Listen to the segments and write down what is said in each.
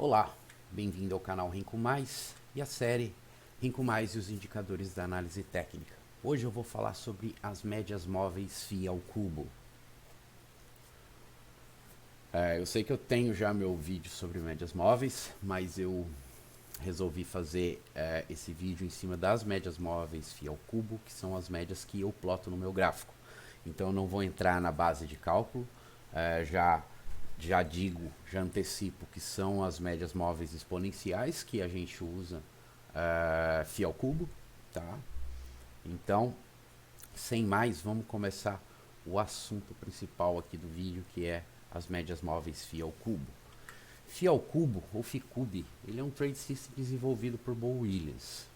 Olá, bem-vindo ao canal Renko Mais e a série Renko Mais e os indicadores da análise técnica. Hoje eu vou falar sobre as médias móveis FI ao cubo. Eu sei que eu tenho já meu vídeo sobre médias móveis, mas eu resolvi fazer esse vídeo em cima das médias móveis FI ao cubo, que são as médias que eu ploto no meu gráfico. Então eu não vou entrar na base de cálculo, já antecipo que são as médias móveis exponenciais que a gente usa φ ao cubo, tá? Então, sem mais, vamos começar o assunto principal aqui do vídeo, que é as médias móveis φ ao cubo. Φ ao cubo, ou Ficube, ele é um trade system desenvolvido por Bo Williams.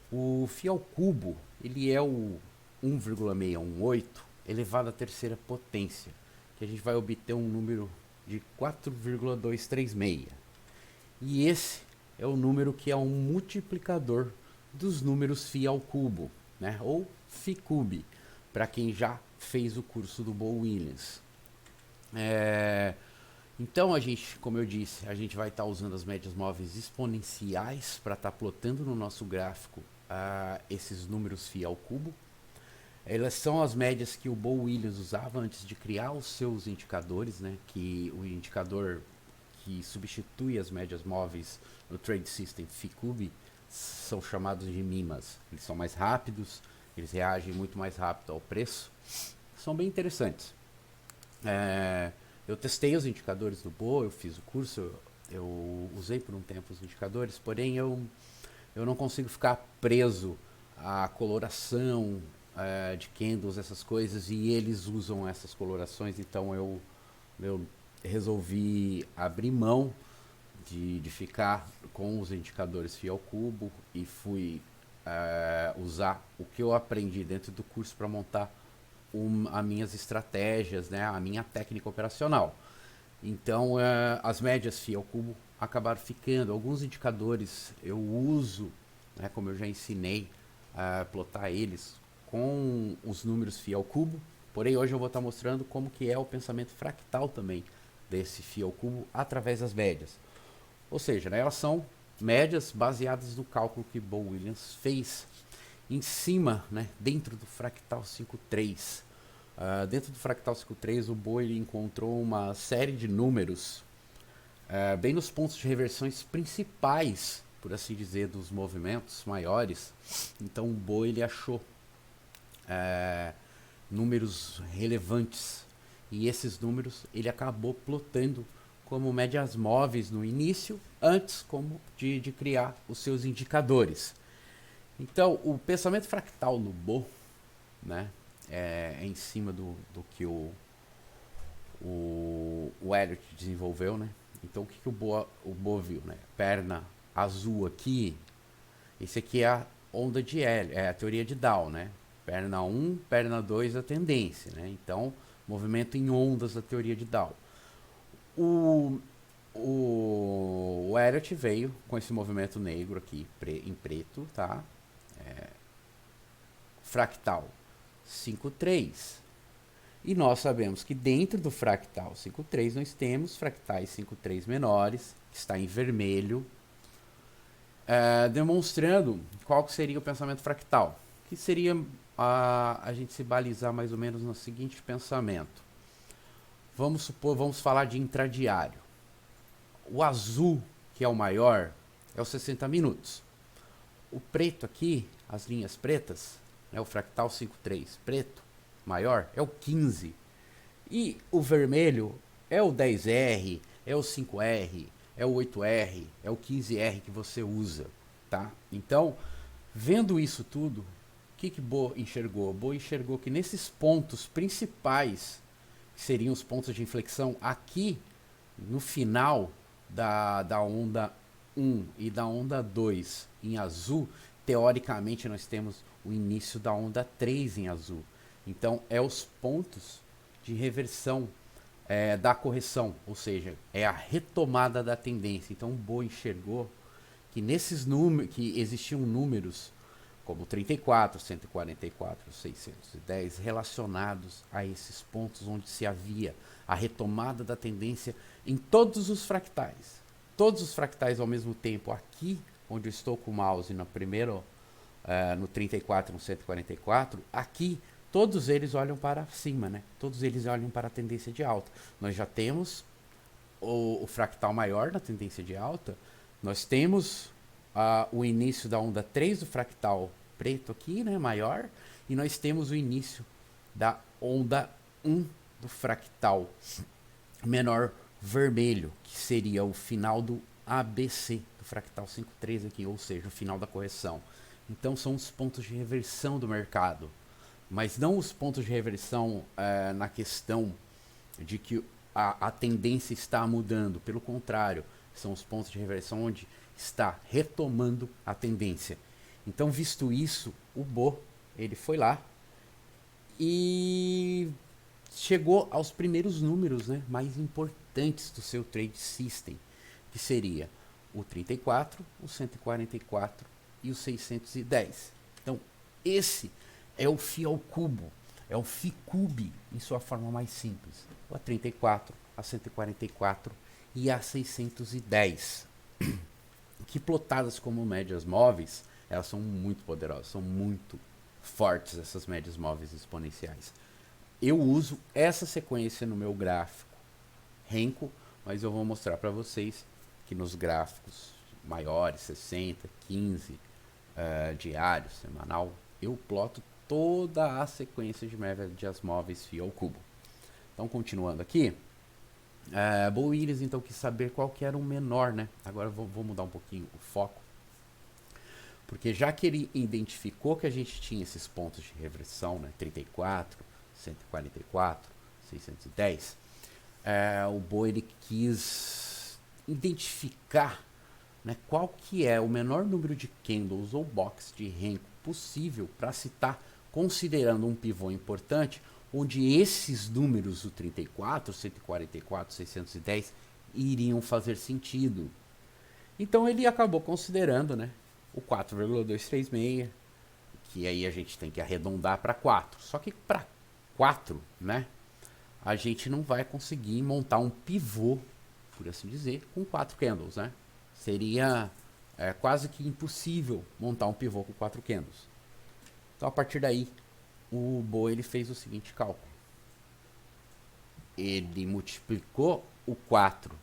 O φ ao cubo, ele é o 1,618 elevado à terceira potência, que a gente vai obter um número de 4,236. E esse é o número que é um multiplicador dos números φ ao cubo, né? Ou Ficube, para quem já fez o curso do Bo Williams. Então a gente, como eu disse, a gente vai estar usando as médias móveis exponenciais para estar plotando no nosso gráfico esses números φ ao cubo. Elas são as médias que o Bo Williams usava antes de criar os seus indicadores, né? Que o indicador que substitui as médias móveis no Trade System Ficube são chamados de MIMAs. Eles são mais rápidos, eles reagem muito mais rápido ao preço. São bem interessantes. Eu testei os indicadores do Bo, eu fiz o curso, eu usei por um tempo os indicadores, porém eu não consigo ficar preso à coloração de candles, essas coisas, e eles usam essas colorações, então eu resolvi abrir mão de ficar com os indicadores φ ao cubo e fui usar o que eu aprendi dentro do curso para montar as minhas estratégias, né, a minha técnica operacional. Então as médias φ ao cubo acabaram ficando. Alguns indicadores eu uso, né, como eu já ensinei, plotar eles com os números φ ao cubo, porém hoje eu vou estar mostrando como que é o pensamento fractal também desse φ ao cubo através das médias. Ou seja, né, elas são médias baseadas no cálculo que Bo Williams fez em cima, né, dentro do fractal 5.3. Dentro do fractal 5.3 o Bo ele encontrou uma série de números bem nos pontos de reversões principais, por assim dizer, dos movimentos maiores. Então o Bo ele achou números relevantes, e esses números ele acabou plotando como médias móveis no início, antes de criar os seus indicadores. Então o pensamento fractal no Bo, né, é em cima do que o Elliott desenvolveu, né? Então o que o Bo viu, né? Perna azul aqui, esse aqui é a onda de Elliott, é a teoria de Dow, né? Perna 1, perna 2 a tendência, né? Então, movimento em ondas da teoria de Dow. O Elliott veio com esse movimento negro aqui, em preto, tá? Fractal 5.3. E nós sabemos que dentro do fractal 5.3 nós temos fractais 5.3 menores, que está em vermelho, demonstrando qual que seria o pensamento fractal, que seria a gente se balizar mais ou menos no seguinte pensamento. Vamos falar de intradiário. O azul, que é o maior, é os 60 minutos. O preto aqui, as linhas pretas, né, o fractal 5.3 preto, maior, é o 15. E o vermelho é o 10R, é o 5R, é o 8R, é o 15R que você usa, tá? Então, vendo isso tudo, o que Bo enxergou? Bo enxergou que nesses pontos principais, que seriam os pontos de inflexão aqui, no final da onda 1 e da onda 2 em azul, teoricamente nós temos o início da onda 3 em azul. Então, é os pontos de reversão da correção, ou seja, é a retomada da tendência. Então, o Bo enxergou que nesses números, que existiam números como 34, 144, 610, relacionados a esses pontos onde se havia a retomada da tendência em todos os fractais. todos os fractais ao mesmo tempo aqui, onde eu estou com o mouse no primeiro, no 34 e no 144, aqui todos eles olham para cima, né? Todos eles olham para a tendência de alta. Nós já temos o fractal maior na tendência de alta, nós temos o início da onda 3 do fractal preto aqui, né, maior, e nós temos o início da onda 1 do fractal menor vermelho, que seria o final do ABC, do fractal 5.3 aqui, ou seja, o final da correção. Então são os pontos de reversão do mercado, mas não os pontos de reversão na questão de que a tendência está mudando, pelo contrário, são os pontos de reversão onde está retomando a tendência. Então, visto isso, o Bo, ele foi lá e chegou aos primeiros números, né, mais importantes do seu trade system, que seria o 34, o 144 e o 610. Então, esse é o FI ao cubo, é o FICUB em sua forma mais simples. A 34, a 144 e a 610, que plotadas como médias móveis, elas são muito poderosas, são muito fortes essas médias móveis exponenciais. Eu uso essa sequência no meu gráfico Renko, mas eu vou mostrar para vocês que nos gráficos maiores, 60, 15, diário, semanal, eu ploto toda a sequência de médias móveis FI ao cubo. Então, continuando aqui, Bo Williams então quis saber qual que era o menor, né? Agora vou mudar um pouquinho o foco, porque já que ele identificou que a gente tinha esses pontos de reversão, né? 34, 144, 610, o Bo ele quis identificar, né, qual que é o menor número de candles ou box de Renko possível para se estar considerando um pivô importante, onde esses números, o 34, 144, 610, iriam fazer sentido. Então ele acabou considerando, né, o 4,236, que aí a gente tem que arredondar para 4. Só que para 4, né, a gente não vai conseguir montar um pivô, por assim dizer, com 4 candles, né? Seria quase que impossível montar um pivô com 4 candles. Então, a partir daí, o Bo ele fez o seguinte cálculo. Ele multiplicou o 4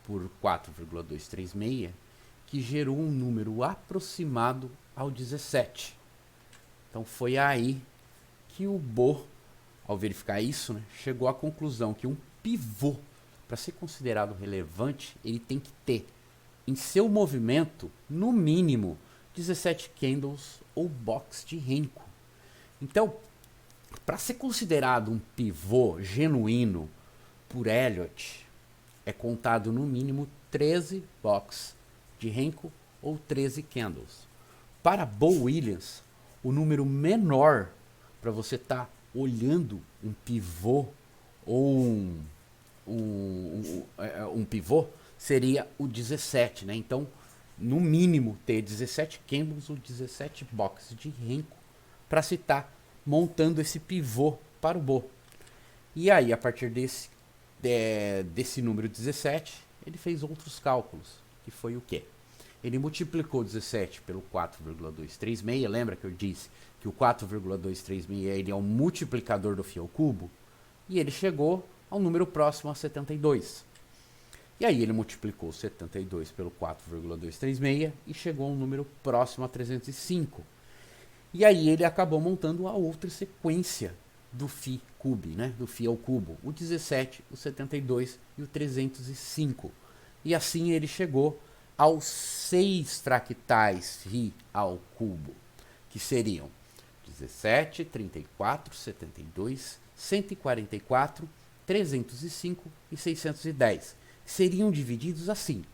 por 4,236, que gerou um número aproximado ao 17. Então, foi aí que o Bo, ao verificar isso, né, chegou à conclusão que um pivô, para ser considerado relevante, ele tem que ter em seu movimento, no mínimo, 17 candles ou box de Renko. Então, para ser considerado um pivô genuíno por Elliott, é contado no mínimo 13 box de Renko ou 13 candles. Para Bo Williams, o número menor para você estar olhando um pivô ou um pivô seria o 17, né? Então, no mínimo, ter 17 candles ou 17 boxes de Renko para se estar montando esse pivô para o Bo. E aí, a partir desse número 17, ele fez outros cálculos, que foi o quê? Ele multiplicou 17 pelo 4,236, lembra que eu disse que o 4,236 ele é um multiplicador do FI ao cubo? E ele chegou ao número próximo a 72. E aí ele multiplicou 72 pelo 4,236 e chegou a um número próximo a 305. E aí ele acabou montando a outra sequência do FI cubo, né? Do FI ao cubo, o 17, o 72 e o 305. E assim ele chegou aos 6 fractais FI ao cubo, que seriam 17, 34, 72, 144, 305 e 610. Seriam divididos assim: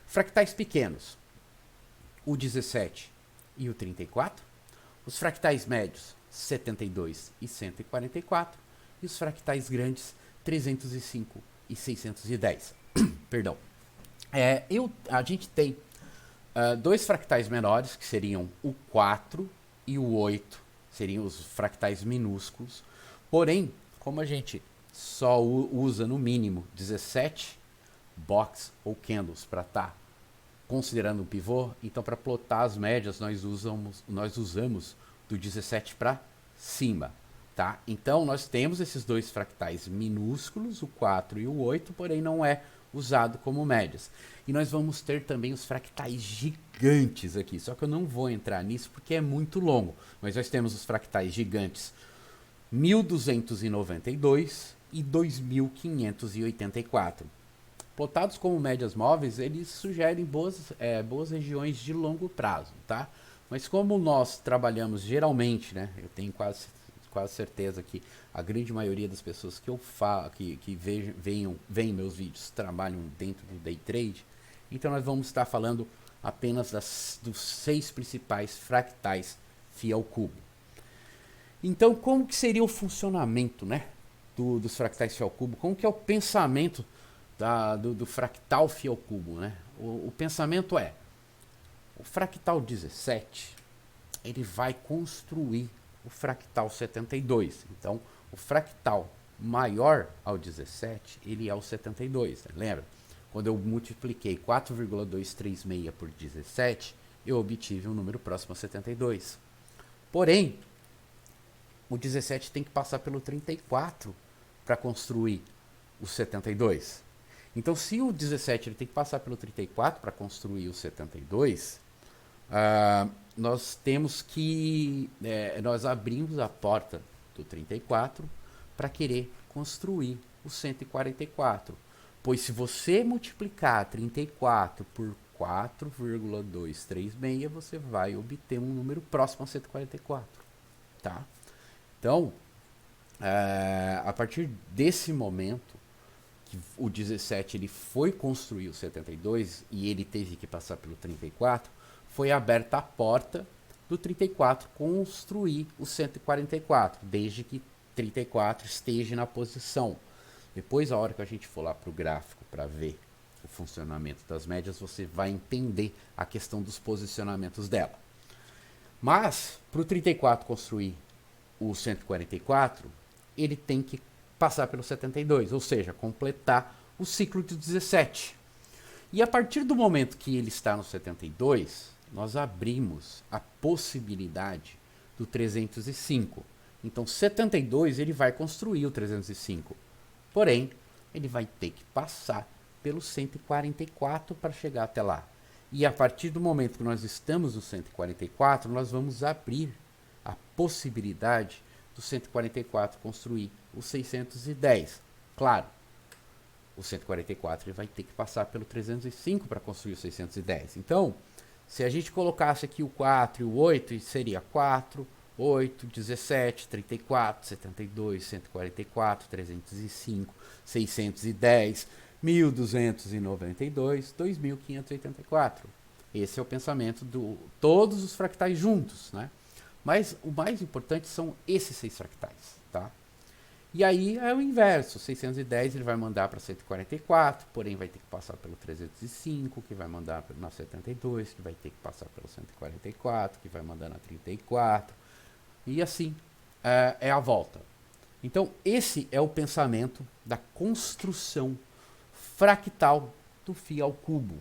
fractais pequenos, o 17 e o 34, os fractais médios, 72 e 144, e os fractais grandes, 305 e 610. Perdão. A gente tem dois fractais menores, que seriam o 4 e o 8, seriam os fractais minúsculos. Porém, como a gente só usa no mínimo 17 box ou candles para estar considerando um pivô. Então, para plotar as médias, nós usamos do 17 para cima. Tá? Então, nós temos esses dois fractais minúsculos, o 4 e o 8, porém não é usado como médias. E nós vamos ter também os fractais gigantes aqui, só que eu não vou entrar nisso porque é muito longo. Mas nós temos os fractais gigantes 1292 e 2584. Plotados como médias móveis, eles sugerem boas regiões de longo prazo, tá? Mas como nós trabalhamos geralmente, né, eu tenho quase certeza que a grande maioria das pessoas que eu falo, que veem meus vídeos, trabalham dentro do day trade, então nós vamos estar falando apenas dos 6 principais fractais φ ao cubo. Então, como que seria o funcionamento, né, dos fractais φ ao cubo? Como que é o pensamento do fractal φ ao cubo, né? O pensamento é, o fractal 17, ele vai construir o fractal 72. Então, o fractal maior ao 17, ele é o 72. Né? Lembra? Quando eu multipliquei 4,236 por 17, eu obtive um número próximo a 72. Porém, o 17 tem que passar pelo 34 para construir o 72. Então, se o 17 ele tem que passar pelo 34 para construir o 72, nós temos que nós abrimos a porta do 34 para querer construir o 144. Pois se você multiplicar 34 por 4,236, você vai obter um número próximo a 144. Tá? Então, a partir desse momento, que o 17 ele foi construir o 72 e ele teve que passar pelo 34, foi aberta a porta do 34 construir o 144, desde que 34 esteja na posição. Depois, a hora que a gente for lá para o gráfico para ver o funcionamento das médias, você vai entender a questão dos posicionamentos dela. Mas, para o 34 construir o 144, ele tem que passar pelo 72, ou seja, completar o ciclo de 17. E a partir do momento que ele está no 72, nós abrimos a possibilidade do 305. Então, 72 ele vai construir o 305. Porém, ele vai ter que passar pelo 144 para chegar até lá. E a partir do momento que nós estamos no 144, nós vamos abrir a possibilidade do 144 construir o 610. Claro, o 144 ele vai ter que passar pelo 305 para construir o 610. Então, se a gente colocasse aqui o 4 e o 8, seria 4, 8, 17, 34, 72, 144, 305, 610, 1292, 2584. Esse é o pensamento de todos os fractais juntos, né? Mas o mais importante são esses 6 fractais, tá? E aí é o inverso, 610 ele vai mandar para 144, porém vai ter que passar pelo 305, que vai mandar na 72, que vai ter que passar pelo 144, que vai mandar na 34, e assim é a volta. Então esse é o pensamento da construção fractal do φ ao cubo.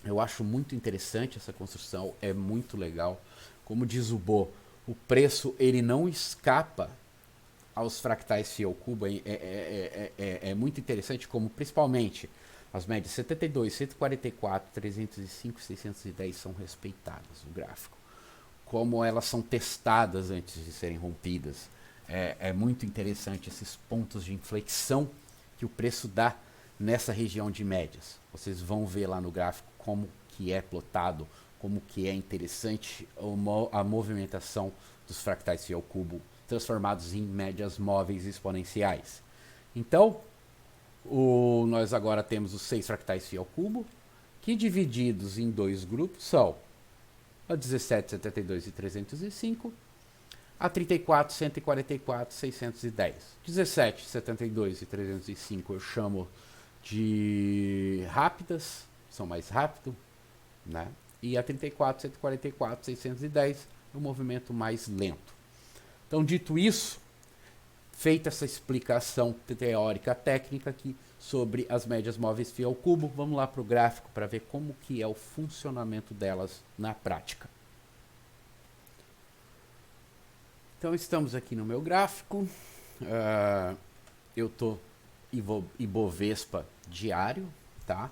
Eu acho muito interessante essa construção, é muito legal. Como diz o Bo, o preço ele não escapa aos fractais φ ao cubo. É muito interessante como principalmente as médias 72, 144, 305 e 610 são respeitadas no gráfico. Como elas são testadas antes de serem rompidas. É muito interessante esses pontos de inflexão que o preço dá nessa região de médias. Vocês vão ver lá no gráfico como que é plotado, como que é interessante a movimentação dos fractais φ ao cubo transformados em médias móveis exponenciais. Então, nós agora temos os 6 fractais φ ao cubo, que divididos em 2 grupos são a 17, 72 e 305, a 34, 144, 610. 17, 72 e 305 eu chamo de rápidas, são mais rápido, né? E a 34, 144, 610 é um movimento mais lento. Então, dito isso, feita essa explicação teórica técnica aqui sobre as médias móveis φ ao cubo. Vamos lá para o gráfico para ver como que é o funcionamento delas na prática. Então estamos aqui no meu gráfico. Eu tô Ibovespa diário, tá?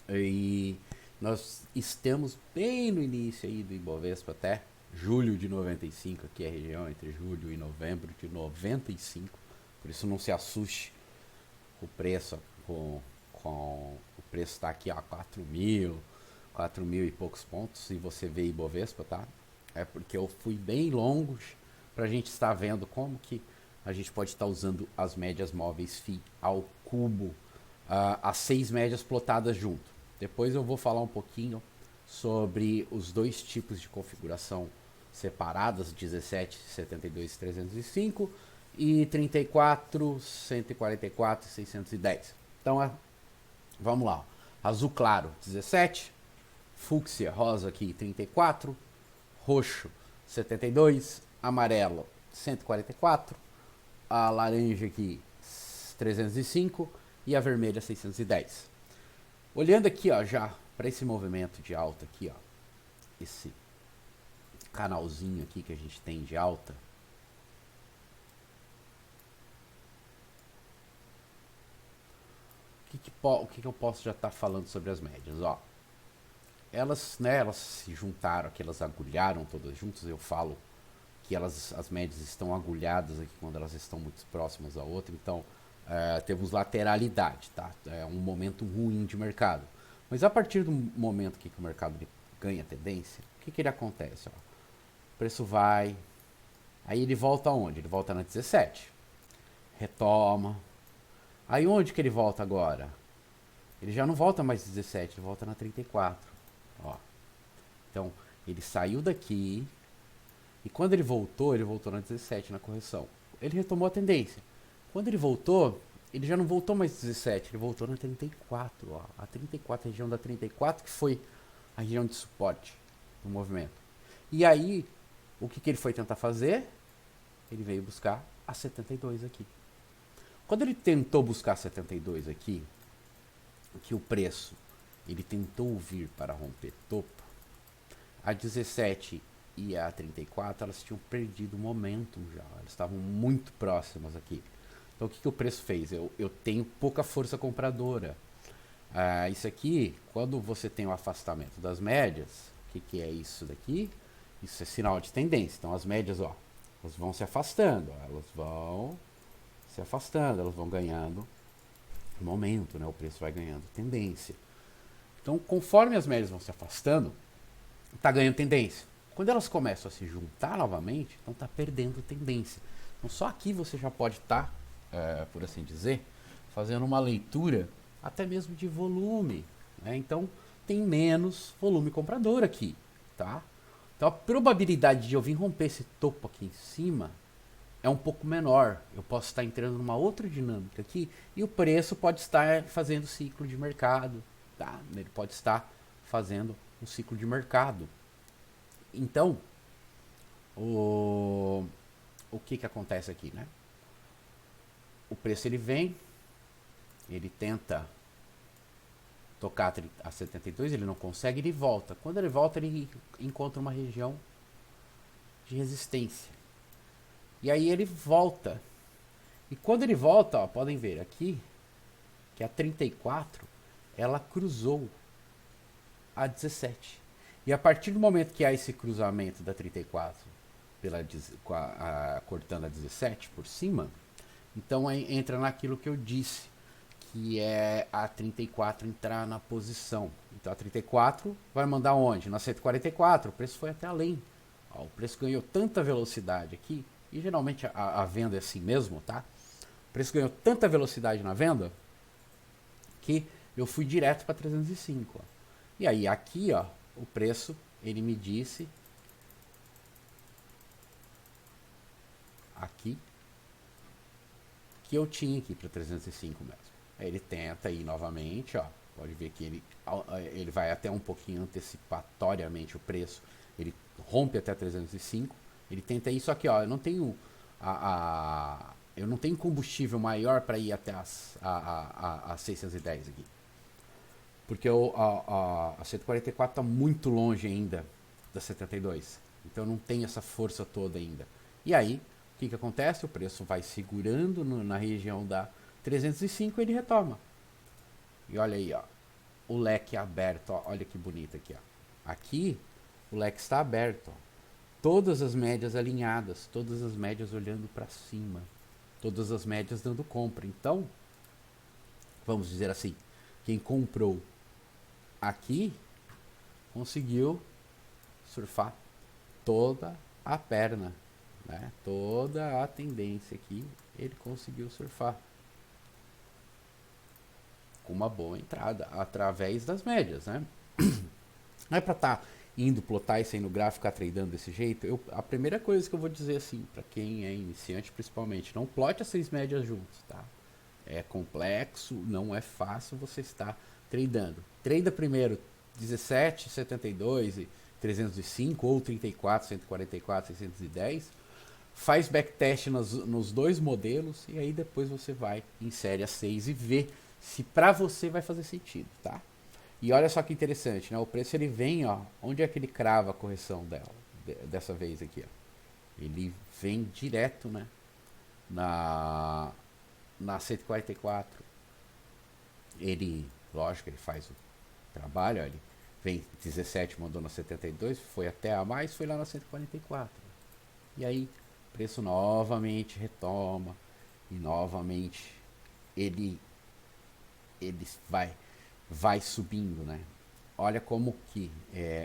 E nós estamos bem no início aí do Ibovespa até julho de 95, aqui é a região entre julho e novembro de 95. Por isso não se assuste o preço com o preço está aqui a 4 mil e poucos pontos, e você vê Ibovespa, tá? É porque eu fui bem longo para a gente estar vendo como que a gente pode estar usando as médias móveis φ ao cubo, as 6 médias plotadas junto. Depois eu vou falar um pouquinho sobre os dois tipos de configuração separadas, 17, 72, 305 e 34, 144 e 610. Então, vamos lá. Azul claro, 17. Fúcsia, rosa aqui, 34. Roxo, 72. Amarelo, 144. A laranja aqui, 305. E a vermelha, 610. Olhando aqui, ó, já para esse movimento de alta aqui, ó. Esse canalzinho aqui que a gente tem de alta. O que eu posso já estar falando sobre as médias? Ó, elas se juntaram aqui, elas agulharam todas juntas. Eu falo que as médias estão agulhadas aqui quando elas estão muito próximas à outra. Então, temos lateralidade, tá? É um momento ruim de mercado. Mas a partir do momento que o mercado ganha tendência, o que ele acontece? Ó? O preço vai, aí ele volta aonde? Ele volta na 17, retoma. Aí onde que ele volta agora? Ele já não volta mais 17, ele volta na 34. Ó. Então, ele saiu daqui e quando ele voltou na 17 na correção. Ele retomou a tendência. Quando ele voltou, ele já não voltou mais 17, ele voltou na 34. Ó. A 34, a região da 34 que foi a região de suporte do movimento. E aí, o que ele foi tentar fazer? Ele veio buscar a 72 aqui. Quando ele tentou buscar 72 aqui, que o preço, ele tentou vir para romper topo, a 17 e a 34, elas tinham perdido o momentum já, elas estavam muito próximas aqui. Então o que o preço fez? Eu tenho pouca força compradora. Isso aqui, quando você tem o afastamento das médias, o que é isso daqui? Isso é sinal de tendência. Então as médias, ó, elas vão se afastando, ó, elas vão se afastando, elas vão ganhando momento, né? O preço vai ganhando tendência. Então, conforme as médias vão se afastando, está ganhando tendência. Quando elas começam a se juntar novamente, então está perdendo tendência. Então, só aqui você já pode estar, por assim dizer, fazendo uma leitura até mesmo de volume, né? Então, tem menos volume comprador aqui, tá? Então, a probabilidade de eu vir romper esse topo aqui em cima é um pouco menor. Eu posso estar entrando numa outra dinâmica aqui e o preço pode estar fazendo ciclo de mercado, tá? Ele pode estar fazendo um ciclo de mercado. Então, o que acontece aqui, né? O preço ele vem, ele tenta tocar a 72, ele não consegue, ele volta. Quando ele volta, ele encontra uma região de resistência. E aí ele volta. E quando ele volta, ó, podem ver aqui que a 34 ela cruzou a 17. E a partir do momento que há esse cruzamento da 34 cortando a 17 por cima, então entra naquilo que eu disse, que é a 34 entrar na posição. Então a 34 vai mandar onde? Na 144, o preço foi até além. Ó, o preço ganhou tanta velocidade aqui, e geralmente a venda é assim mesmo, tá? O preço ganhou tanta velocidade na venda que eu fui direto para 305. Ó. E aí aqui, ó, o preço, ele me disse aqui que eu tinha aqui para 305 mesmo. Aí ele tenta ir novamente, ó, pode ver que ele vai até um pouquinho antecipatoriamente o preço, ele rompe até 305, ele tenta ir, só que ó, eu não tenho eu não tenho combustível maior para ir até a 610 aqui. Porque a 144 está muito longe ainda da 72. Então não tem essa força toda ainda. E aí, o que acontece? O preço vai segurando na região da 305 e ele retoma. E olha aí, ó, o leque aberto, ó, olha que bonito aqui, ó. Aqui o leque está aberto, ó. Todas as médias alinhadas, todas as médias olhando para cima, todas as médias dando compra. Então, vamos dizer assim, quem comprou aqui conseguiu surfar toda a perna, né? Toda a tendência aqui ele conseguiu surfar com uma boa entrada através das médias, né? Não é para estar indo plotar isso aí no gráfico, ficar tradando desse jeito. A primeira coisa que eu vou dizer assim, para quem é iniciante principalmente, não plote as 6 médias juntos, tá? É complexo, não é fácil você estar tradando. Trada primeiro 17, 72 e 305 ou 34, 144, 610. Faz backtest nos dois modelos e aí depois você vai em série a 6 e vê se para você vai fazer sentido, tá? E olha só que interessante, né? O preço ele vem, ó, onde é que ele crava a correção dela, dessa vez aqui, ó. Ele vem direto, né? Na 144. Ele, lógico, ele faz o trabalho, ó, ele vem 17, mandou na 72, foi até a mais, foi lá na 144. E aí, o preço novamente retoma e novamente ele vai subindo, né? Olha como que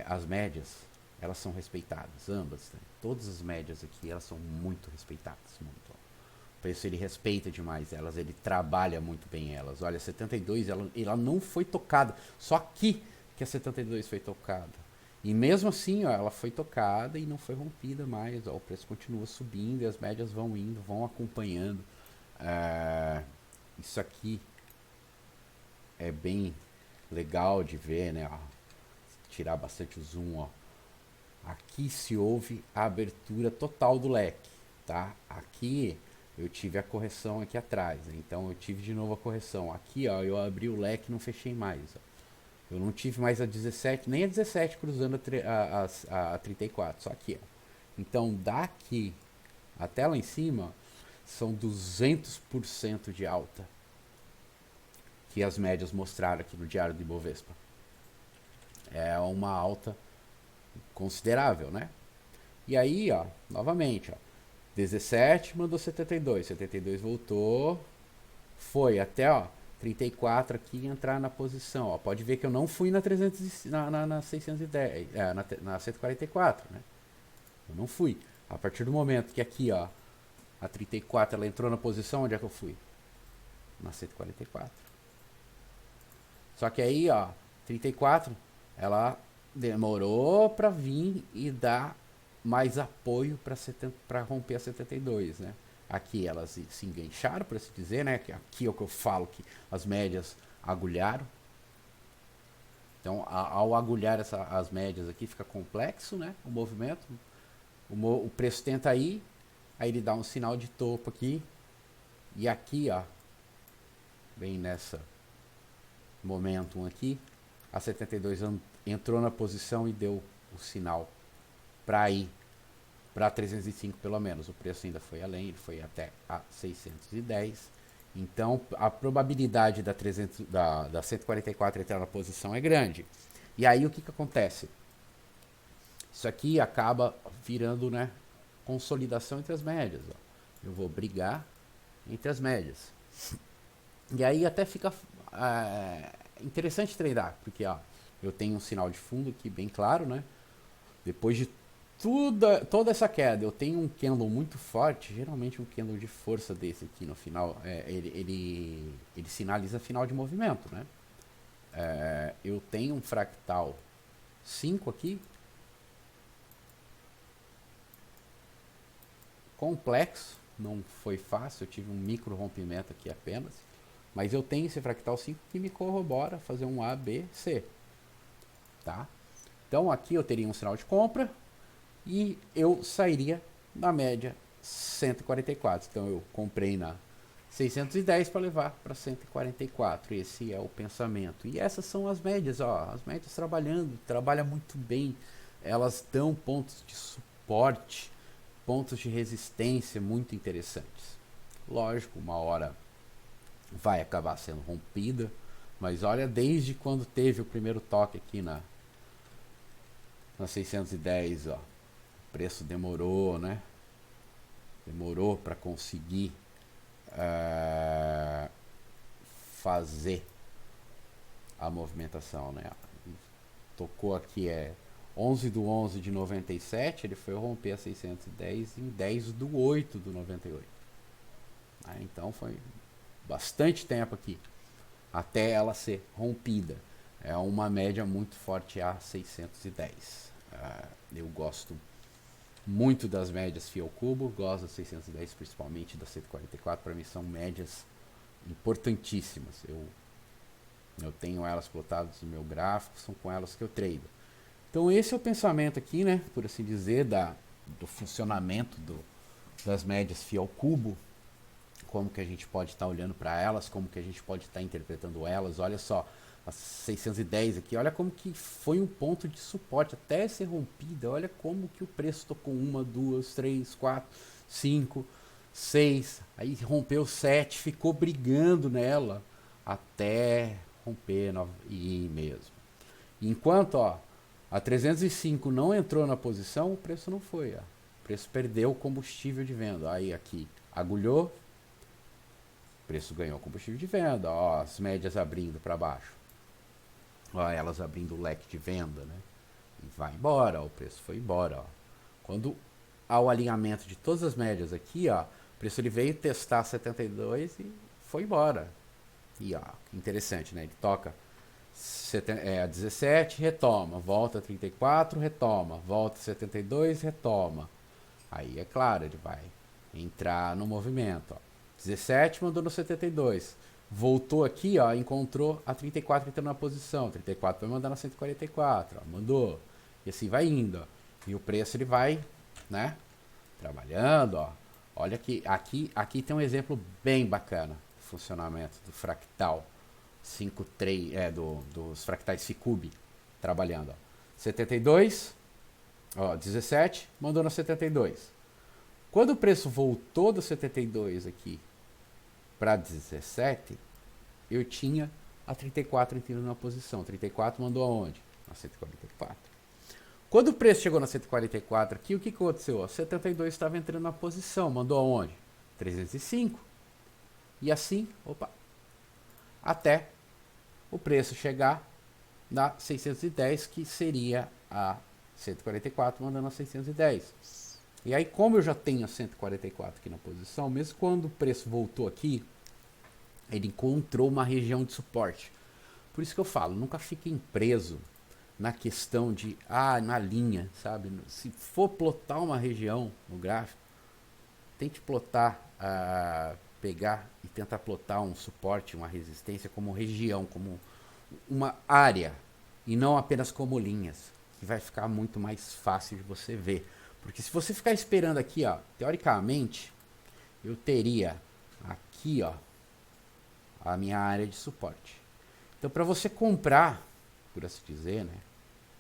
as médias elas são respeitadas, ambas, né? Todas as médias aqui elas são muito respeitadas, muito. O preço ele respeita demais elas, ele trabalha muito bem elas. Olha, a 72 ela não foi tocada, só aqui que a 72 foi tocada. E mesmo assim, ó, ela foi tocada e não foi rompida mais. Ó, o preço continua subindo e as médias vão indo, vão acompanhando. Isso aqui é bem legal de ver, né? Ó, tirar bastante o zoom, ó. Aqui se houve a abertura total do leque, tá? Aqui eu tive a correção aqui atrás, né? Então eu tive de novo a correção. Aqui, ó, eu abri o leque e não fechei mais, ó. Eu não tive mais a 17, nem a 17 cruzando a 34, só aqui, ó. Então daqui até lá em cima são 200% de alta que as médias mostraram aqui no diário do Ibovespa. É uma alta considerável, né? E aí, ó, novamente, ó, 17 mandou 72, 72 voltou, foi até, ó, 34 aqui entrar na posição, ó. Pode ver que eu não fui na 300, na 610, na 144, né? Eu não fui. A partir do momento que aqui, ó, a 34 ela entrou na posição, onde é que eu fui? Na 144. Só que aí, ó, 34, ela demorou para vir e dar mais apoio para romper a 72, né? Aqui elas se engancharam, por assim dizer, né? Aqui é o que eu falo que as médias agulharam. Então, ao agulhar as médias aqui, fica complexo, né? O movimento. O preço tenta ir, aí ele dá um sinal de topo aqui. E aqui, ó, bem nessa momentum aqui, a 72 entrou na posição e deu o sinal para ir para 305 pelo menos. O preço ainda foi além, ele foi até a 610. Então a probabilidade da 144 entrar na posição é grande. E aí o que acontece? Isso aqui acaba virando, né, consolidação entre as médias. Ó. Eu vou brigar entre as médias. E aí até fica interessante treinar, porque ó, eu tenho um sinal de fundo aqui bem claro, né? Depois de toda essa queda, eu tenho um candle muito forte, geralmente um candle de força desse aqui no final, ele sinaliza final de movimento, né? Eu tenho um fractal 5 aqui, complexo, não foi fácil, eu tive um micro rompimento aqui apenas, mas eu tenho esse fractal 5 que me corrobora fazer um A, B, C, tá? Então aqui eu teria um sinal de compra e eu sairia na média 144. Então eu comprei na 610 para levar para 144. Esse é o pensamento. E essas são as médias, ó. As médias trabalham muito bem. Elas dão pontos de suporte, pontos de resistência muito interessantes. Lógico, uma hora vai acabar sendo rompida, mas olha, desde quando teve o primeiro toque aqui na 610, ó, o preço demorou, né? Demorou para conseguir fazer a movimentação, né? Tocou aqui 11/11 de 97, ele foi romper a 610 em 10/8 do 98. Então foi bastante tempo aqui até ela ser rompida. É uma média muito forte a 610. Eu gosto muito das médias FI ao cubo, gosto das 610, principalmente da 144. Para mim são médias importantíssimas. Eu tenho elas plotadas no meu gráfico, são com elas que eu trado. Então esse é o pensamento aqui, né, por assim dizer, do funcionamento das médias FI ao cubo. Como que a gente pode estar olhando para elas, como que a gente pode estar interpretando elas. Olha só, a 610 aqui, olha como que foi um ponto de suporte até ser rompida. Olha como que o preço tocou 1, 2, 3, 4, 5, 6, aí rompeu 7, ficou brigando nela até romper e mesmo. Enquanto, ó, a 305 não entrou na posição, o preço não foi, ó. O preço perdeu o combustível de venda. Aí aqui agulhou, o preço ganhou combustível de venda, ó, as médias abrindo para baixo, ó, elas abrindo o leque de venda, né? E vai embora, ó, o preço foi embora, ó. Quando há o alinhamento de todas as médias aqui, ó, o preço ele veio testar 72 e foi embora. E ó, interessante, né? Ele toca a 17, retoma, volta a 34, retoma, volta a 72, retoma. Aí é claro, ele vai entrar no movimento, ó. 17 mandou no 72, voltou aqui, ó, encontrou a 34 entrando na posição, 34 vai mandar na 144, ó, mandou, e assim vai indo, ó. E o preço ele vai, né, trabalhando, ó. Olha que aqui tem um exemplo bem bacana do funcionamento do fractal 5-3, dos fractais Ficube trabalhando, ó. 72, ó, 17 mandou na 72. Quando o preço voltou do 72 aqui para 17, eu tinha a 34 entrando na posição. 34 mandou aonde? Na 144. Quando o preço chegou na 144 aqui, o que aconteceu? 72 estava entrando na posição. Mandou aonde? 305. E assim, até o preço chegar na 610, que seria a 144 mandando a 610. E aí, como eu já tenho a 144 aqui na posição, mesmo quando o preço voltou aqui, ele encontrou uma região de suporte. Por isso que eu falo, nunca fiquem preso na questão de, na linha, sabe? Se for plotar uma região no gráfico, tente plotar, pegar e tentar plotar um suporte, uma resistência como região, como uma área, e não apenas como linhas, que vai ficar muito mais fácil de você ver. Porque se você ficar esperando aqui, ó, teoricamente, eu teria aqui, ó, a minha área de suporte. Então, para você comprar, por assim dizer, né,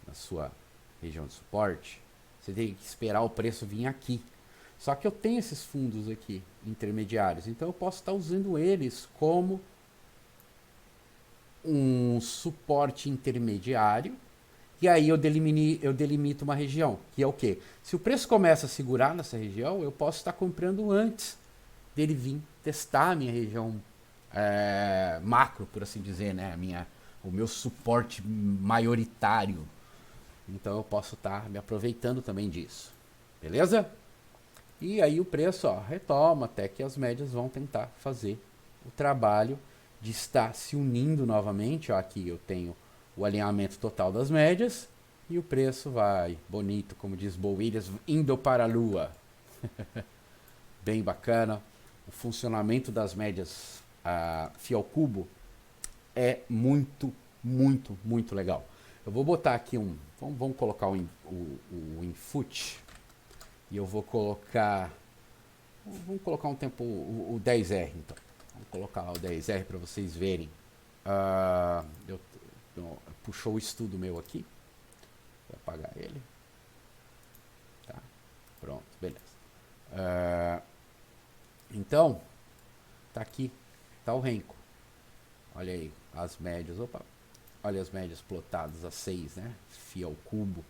na sua região de suporte, você tem que esperar o preço vir aqui. Só que eu tenho esses fundos aqui, intermediários, então eu posso estar usando eles como um suporte intermediário. E aí eu delimito uma região, que é o quê? Se o preço começa a segurar nessa região, eu posso estar comprando antes dele vir testar a minha região macro, por assim dizer, né? O meu suporte maioritário. Então eu posso estar me aproveitando também disso. Beleza? E aí o preço, ó, retoma até que as médias vão tentar fazer o trabalho de estar se unindo novamente. Ó, aqui eu tenho o alinhamento total das médias e o preço vai bonito, como diz Bo Williams, indo para a lua. Bem bacana. O funcionamento das médias FI ao cubo é muito, muito, muito legal. Eu vou botar aqui vamos colocar o input, e eu vou colocar Vamos colocar um tempo, o 10R então. Vamos colocar lá o 10R para vocês verem. Puxou o estudo meu aqui. Vou apagar ele. Tá. Pronto, beleza. Então, tá aqui. Tá o renco. Olha aí as médias. Opa. Olha as médias plotadas a 6, né? Φ ao cubo.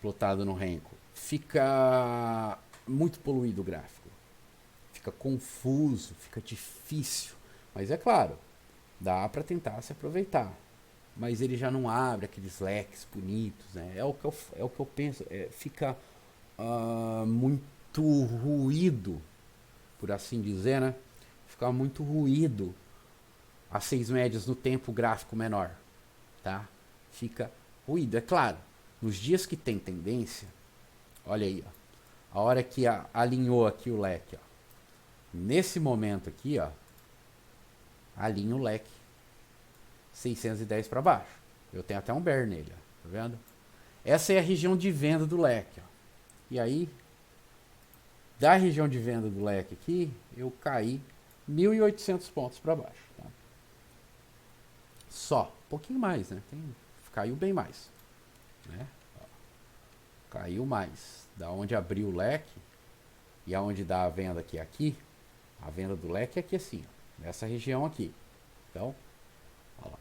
Plotado no renco. Fica muito poluído o gráfico. Fica confuso, fica difícil. Mas é claro, dá para tentar se aproveitar. Mas ele já não abre aqueles leques bonitos, né? É o que eu penso. Fica muito ruído, por assim dizer, né? Fica muito ruído as 6 médias no tempo gráfico menor, tá? Fica ruído, é claro. Nos dias que tem tendência, olha aí, ó, a hora que alinhou aqui o leque, ó, nesse momento aqui, ó, alinha o leque 610 para baixo. Eu tenho até um bear nele, ó, tá vendo? Essa é a região de venda do leque, ó. E aí, da região de venda do leque aqui, eu caí 1.800 pontos para baixo, tá? Só, um pouquinho mais, né? Caiu bem mais, né? Ó, caiu mais. Da onde abriu o leque e aonde dá a venda aqui, a venda do leque é aqui assim, ó, nessa região aqui. Então, ó lá,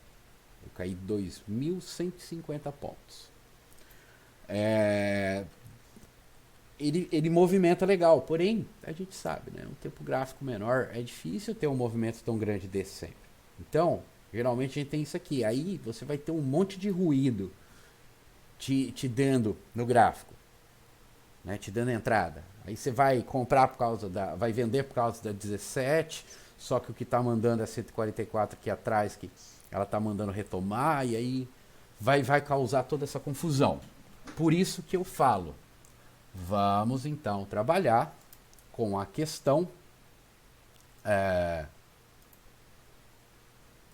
eu caí 2.150 pontos. Ele movimenta legal, porém, a gente sabe, né? Um tempo gráfico menor é difícil ter um movimento tão grande desse sempre. Então, geralmente a gente tem isso aqui. Aí você vai ter um monte de ruído te dando no gráfico, né? Te dando entrada. Aí você vai comprar vai vender por causa da 17, só que o que está mandando é 144 aqui atrás, que ela está mandando retomar, e aí vai causar toda essa confusão. Por isso que eu falo, vamos então trabalhar com a questão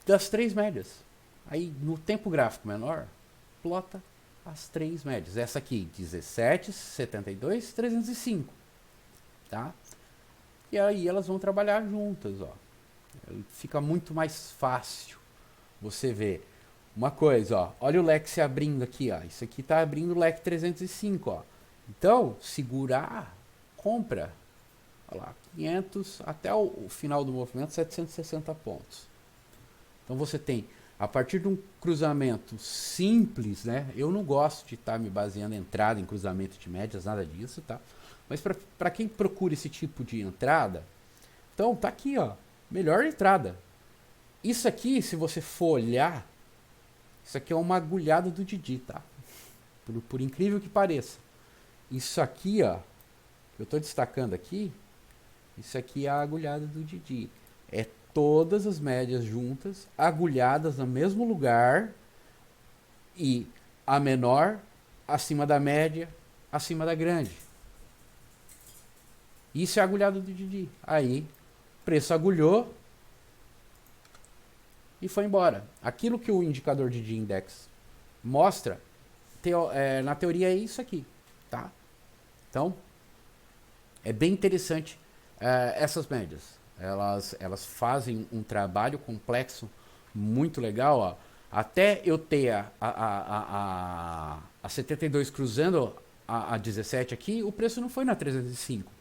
das 3 médias. Aí no tempo gráfico menor, plota as 3 médias. Essa aqui, 17, 72, 305. Tá? E aí elas vão trabalhar juntas, ó. Fica muito mais fácil você ver. Uma coisa, ó, olha o leque se abrindo aqui, ó. Isso aqui tá abrindo o leque 305, ó. Então, segurar, compra. Olha lá, 500 até o final do movimento, 760 pontos. Então você tem, a partir de um cruzamento simples, né? Eu não gosto de estar me baseando em entrada em cruzamento de médias, nada disso, tá? Mas para quem procura esse tipo de entrada, então tá aqui, ó, melhor entrada. Isso aqui, se você for olhar, isso aqui é uma agulhada do Didi, tá? Por incrível que pareça. Isso aqui, ó, que eu tô destacando aqui, isso aqui é a agulhada do Didi. É todas as médias juntas, agulhadas no mesmo lugar, e a menor acima da média, acima da grande. Isso é a agulhada do Didi. Aí, preço agulhou e foi embora. Aquilo que o indicador Didi Index mostra, na teoria é isso aqui, tá? Então, é bem interessante essas médias. Elas fazem um trabalho complexo muito legal, ó. Até eu ter a 72 cruzando a 17 aqui, o preço não foi na 305.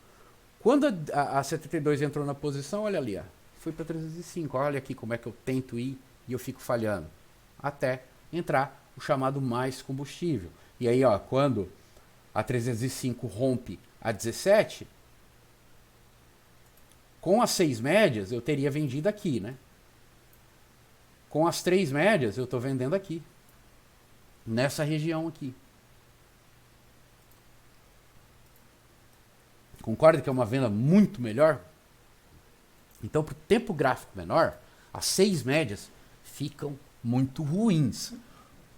Quando a 72 entrou na posição, olha ali, ó, fui para 305. Olha aqui como é que eu tento ir e eu fico falhando. Até entrar o chamado mais combustível. E aí, ó, quando a 305 rompe a 17, com as 6 médias eu teria vendido aqui, né? Com as 3 médias eu estou vendendo aqui, nessa região aqui. Concorda que é uma venda muito melhor? Então, para o tempo gráfico menor, as 6 médias ficam muito ruins.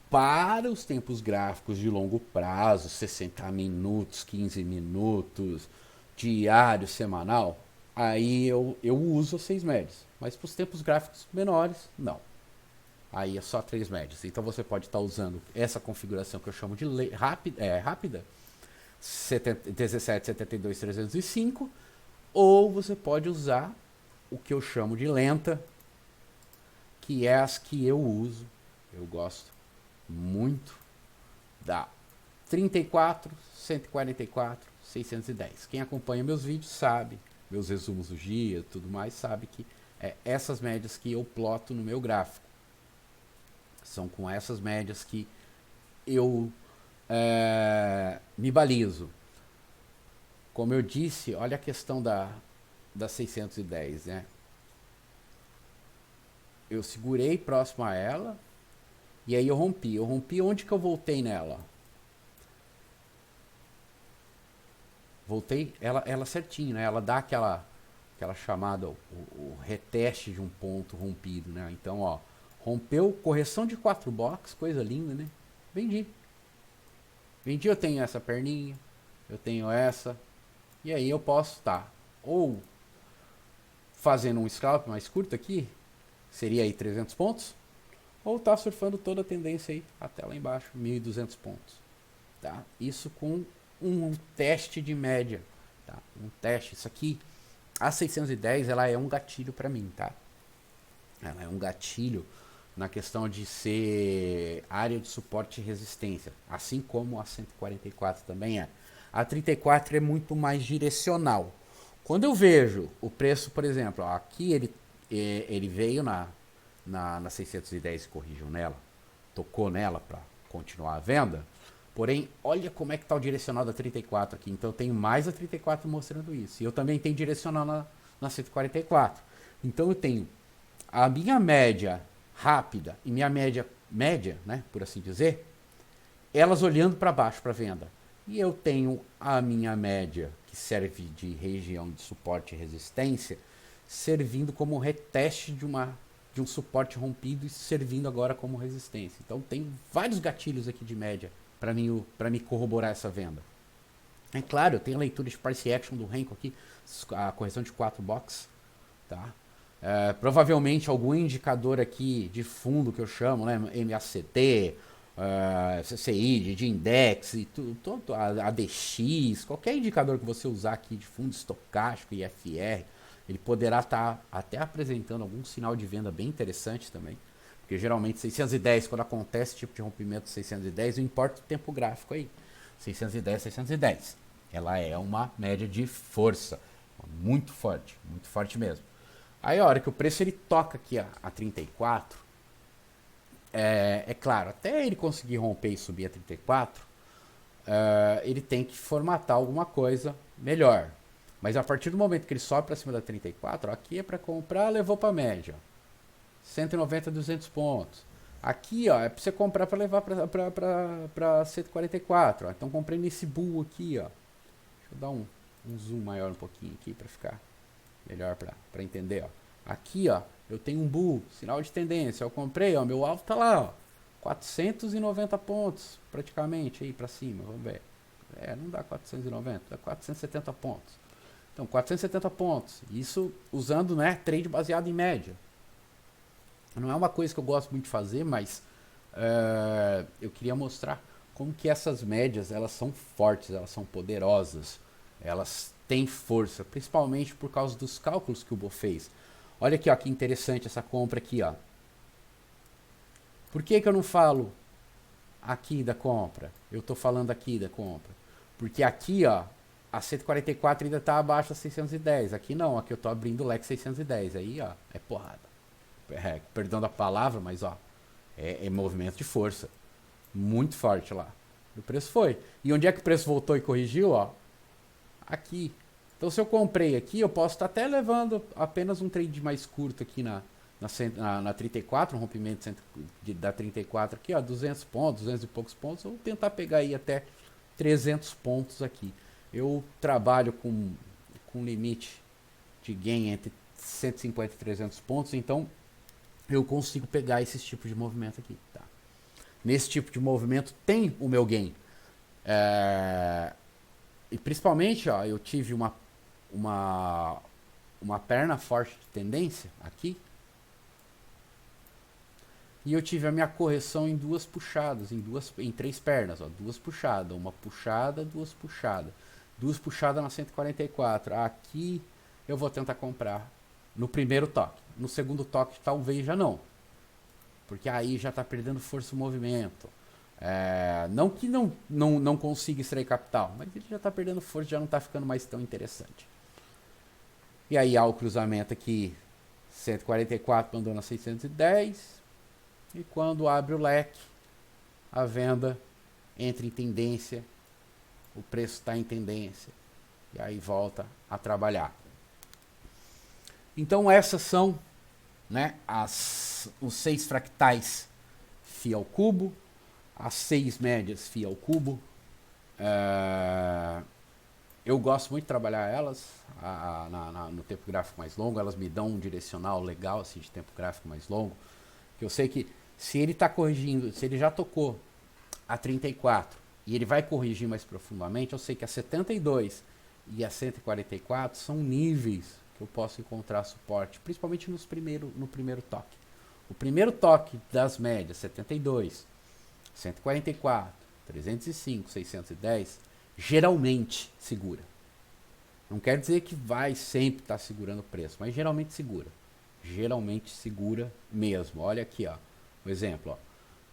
Para os tempos gráficos de longo prazo, 60 minutos, 15 minutos, diário, semanal, aí eu uso as 6 médias. Mas para os tempos gráficos menores, não. Aí é só 3 médias. Então você pode estar usando essa configuração que eu chamo de rápida, 17,72,305, ou você pode usar o que eu chamo de lenta, que é as que eu uso. Eu gosto muito da 34, 144, 610. Quem acompanha meus vídeos sabe, meus resumos do dia, tudo mais, sabe que é essas médias que eu ploto no meu gráfico. São com essas médias que eu me balizo. Como eu disse, olha a questão da 610, né? Eu segurei próximo a ela e aí eu rompi. Eu rompi, onde que eu voltei nela? Voltei ela certinho, né? Ela dá aquela chamada, o reteste de um ponto rompido, né? Então, ó, rompeu, correção de 4 box, coisa linda, né? Vendi. Vendi, eu tenho essa perninha, eu tenho essa, e aí eu posso estar ou fazendo um scalp mais curto aqui, seria aí 300 pontos, ou tá surfando toda a tendência aí até lá embaixo, 1.200 pontos, tá? Isso com um teste de média, tá? Um teste, isso aqui, a 610, ela é um gatilho para mim, tá? Ela é um gatilho na questão de ser área de suporte e resistência, assim como a 144 também é. A 34 é muito mais direcional. Quando eu vejo o preço, por exemplo, ó, aqui ele veio na 610 e corrigiu nela, tocou nela para continuar a venda, porém, olha como é que está o direcional da 34 aqui. Então eu tenho mais a 34 mostrando isso. E eu também tenho direcional na 144. Então eu tenho a minha média rápida e minha média, né, por assim dizer, elas olhando para baixo para venda. E eu tenho a minha média, que serve de região de suporte e resistência, servindo como reteste de um suporte rompido e servindo agora como resistência. Então tem vários gatilhos aqui de média para me corroborar essa venda. É claro, eu tenho a leitura de price action do Renko aqui, a correção de 4 box, tá? Provavelmente algum indicador aqui de fundo que eu chamo, né, MACT, CCI, de index, e tudo, ADX, qualquer indicador que você usar aqui de fundo estocástico e FR, ele poderá estar até apresentando algum sinal de venda bem interessante também. Porque geralmente 610, quando acontece esse tipo de rompimento 610, não importa o tempo gráfico aí. 610, 610. Ela é uma média de força. Muito forte mesmo. Aí a hora que o preço ele toca aqui a 34, é claro, até ele conseguir romper e subir a 34, ele tem que formatar alguma coisa melhor. Mas a partir do momento que ele sobe para cima da 34, ó, aqui é para comprar, levou para média. 190, 200 pontos. Aqui, ó, é para você comprar para levar para 144. Ó. Então comprei nesse bull aqui, ó. Deixa eu dar um zoom maior um pouquinho aqui para ficar melhor para entender, ó. Aqui, ó, eu tenho um bull, sinal de tendência. Eu comprei, ó, meu alvo tá lá, ó. 490 pontos, praticamente aí para cima, vamos ver. Não dá 490, dá 470 pontos. Então, 470 pontos. Isso usando, né, trade baseado em média. Não é uma coisa que eu gosto muito de fazer, mas eu queria mostrar como que essas médias, elas são fortes, elas são poderosas, elas têm força, principalmente por causa dos cálculos que o Bo fez. Olha aqui, ó, que interessante essa compra aqui, ó. Por que eu não falo aqui da compra? Eu estou falando aqui da compra. Porque aqui, ó, a 144 ainda está abaixo da 610. Aqui não, aqui eu estou abrindo o leque 610. Aí, ó, é porrada. Perdão da palavra, mas ó, é movimento de força. Muito forte lá. O preço foi. E onde é que o preço voltou e corrigiu? Ó, aqui. Então se eu comprei aqui, eu posso estar até levando apenas um trade mais curto aqui na 34, um rompimento da 34 aqui, ó, 200 pontos, 200 e poucos pontos, ou tentar pegar aí até 300 pontos aqui. Eu trabalho com limite de gain entre 150 e 300 pontos, então eu consigo pegar esses tipos de movimento aqui, tá? Nesse tipo de movimento tem o meu gain. E principalmente, ó, eu tive uma perna forte de tendência aqui. E eu tive a minha correção em duas puxadas, em três pernas, ó, duas puxadas, uma puxada, duas puxadas na 144. Aqui eu vou tentar comprar no primeiro toque. No segundo toque talvez já não, porque aí já está perdendo força o movimento. Não que não consiga extrair capital, mas ele já está perdendo força, já não está ficando mais tão interessante. E aí há o cruzamento aqui, 144 mandou na 610. E quando abre o leque, a venda entra em tendência, o preço está em tendência, e aí volta a trabalhar. Então essas são, né, os 6 fractais φ ao cubo, as 6 médias φ ao cubo. Eu gosto muito de trabalhar elas no tempo gráfico mais longo, elas me dão um direcional legal assim, de tempo gráfico mais longo, que eu sei que se ele está corrigindo, se ele já tocou a 34 e ele vai corrigir mais profundamente, eu sei que a 72 e a 144 são níveis que eu posso encontrar suporte, principalmente no primeiro toque. O primeiro toque das médias, 72, 144, 305, 610, geralmente segura. Não quer dizer que vai sempre estar segurando o preço, mas geralmente segura. Geralmente segura mesmo. Olha aqui, ó. Um exemplo, ó.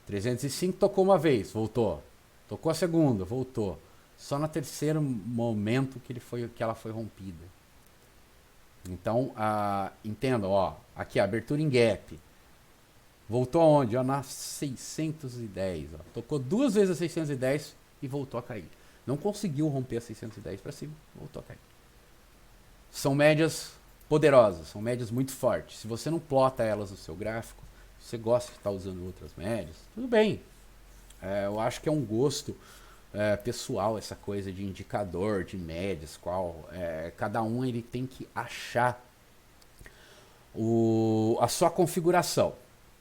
305 tocou uma vez, voltou. Tocou a segunda, voltou. Só no terceiro momento que ela foi rompida. Então, entendam, ó. Aqui, a abertura em gap. Voltou aonde? Ó, na 610. Ó. Tocou duas vezes a 610 e voltou a cair. Não conseguiu romper a 610 para cima, voltou a cair. São médias poderosas, são médias muito fortes. Se você não plota elas no seu gráfico, você gosta de estar usando outras médias, tudo bem. Eu acho que é um gosto pessoal essa coisa de indicador, de médias, cada um ele tem que achar a sua configuração.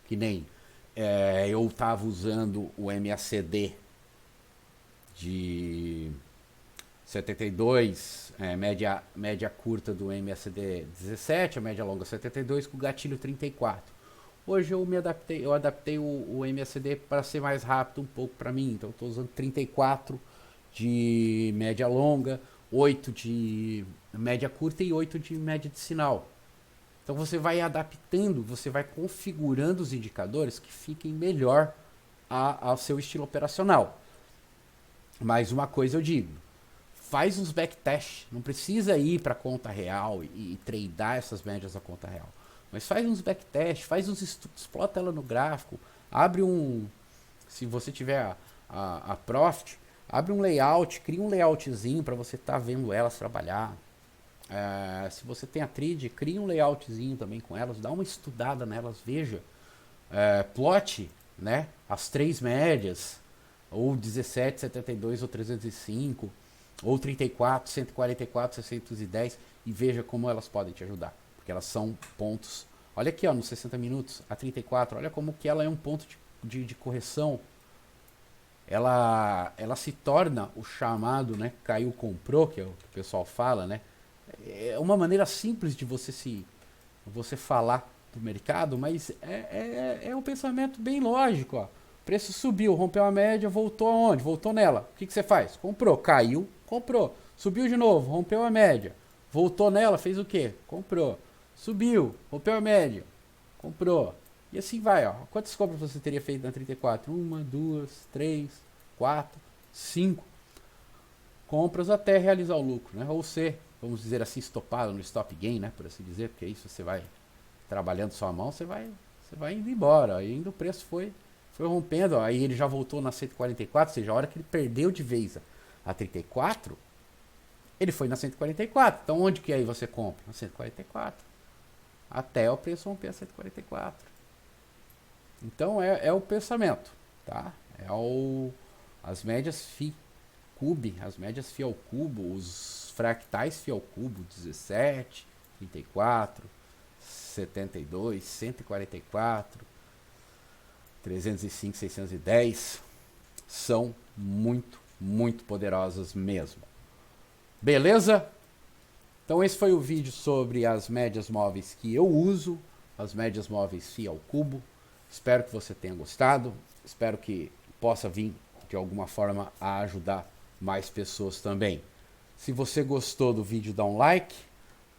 Que nem eu estava usando o MACD de 72, média curta do MACD 17, a média longa 72 com o gatilho 34. Hoje eu adaptei o MACD para ser mais rápido um pouco para mim, então estou usando 34 de média longa, 8 de média curta e 8 de média de sinal. Então você vai adaptando, você vai configurando os indicadores que fiquem melhor ao seu estilo operacional. Mas uma coisa eu digo, faz uns backtest, não precisa ir para a conta real e tradear essas médias da conta real. Mas faz uns backtest, faz uns estudos, plota ela no gráfico, abre se você tiver a Profit, abre um layout, cria um layoutzinho para você estar vendo elas trabalhar. Se você tem a Trid, cria um layoutzinho também com elas, dá uma estudada nelas, veja, plote, né, as 3 médias, ou 17, 72 ou 305, ou 34, 144, 610, e veja como elas podem te ajudar. Porque elas são pontos. Olha aqui, ó, nos 60 minutos, a 34, olha como que ela é um ponto de correção. Ela se torna o chamado, né, caiu, comprou, que é o que o pessoal fala, né? É uma maneira simples de você falar do mercado, mas é um pensamento bem lógico, ó. O preço subiu, rompeu a média, voltou aonde? Voltou nela. O que você faz? Comprou, caiu, comprou. Subiu de novo, rompeu a média. Voltou nela, fez o quê? Comprou. Subiu, rompeu a média, comprou. E assim vai, ó. Quantas compras você teria feito na 34? 1, 2, 3, 4, 5 compras até realizar o lucro, né? Ou ser, vamos dizer assim, estopado no stop gain, né? Por assim dizer, porque isso você vai trabalhando sua mão, você vai indo embora. E ainda o preço foi rompendo, ó. Aí ele já voltou na 144, ou seja, a hora que ele perdeu de vez a 34, ele foi na 144. Então onde que aí você compra? Na 144. Até o preço romper a 144. Então é o pensamento, tá? As médias φ cube, as médias φ ao cubo, os fractais φ ao cubo, 17, 34, 72, 144, 305, 610 são muito, muito poderosas mesmo. Beleza? Então esse foi o vídeo sobre as médias móveis que eu uso, as médias móveis φ ao cubo. Espero que você tenha gostado, espero que possa vir de alguma forma a ajudar mais pessoas também. Se você gostou do vídeo, dá um like,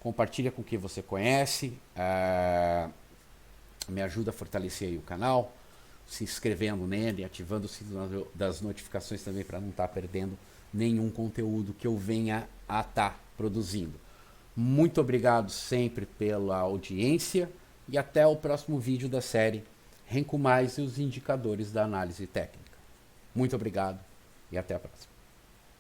compartilha com quem você conhece, me ajuda a fortalecer aí o canal, se inscrevendo nele, ativando o sino das notificações também para não estar perdendo nenhum conteúdo que eu venha a estar produzindo. Muito obrigado sempre pela audiência e até o próximo vídeo da série Renko Mais e os indicadores da análise técnica. Muito obrigado e até a próxima.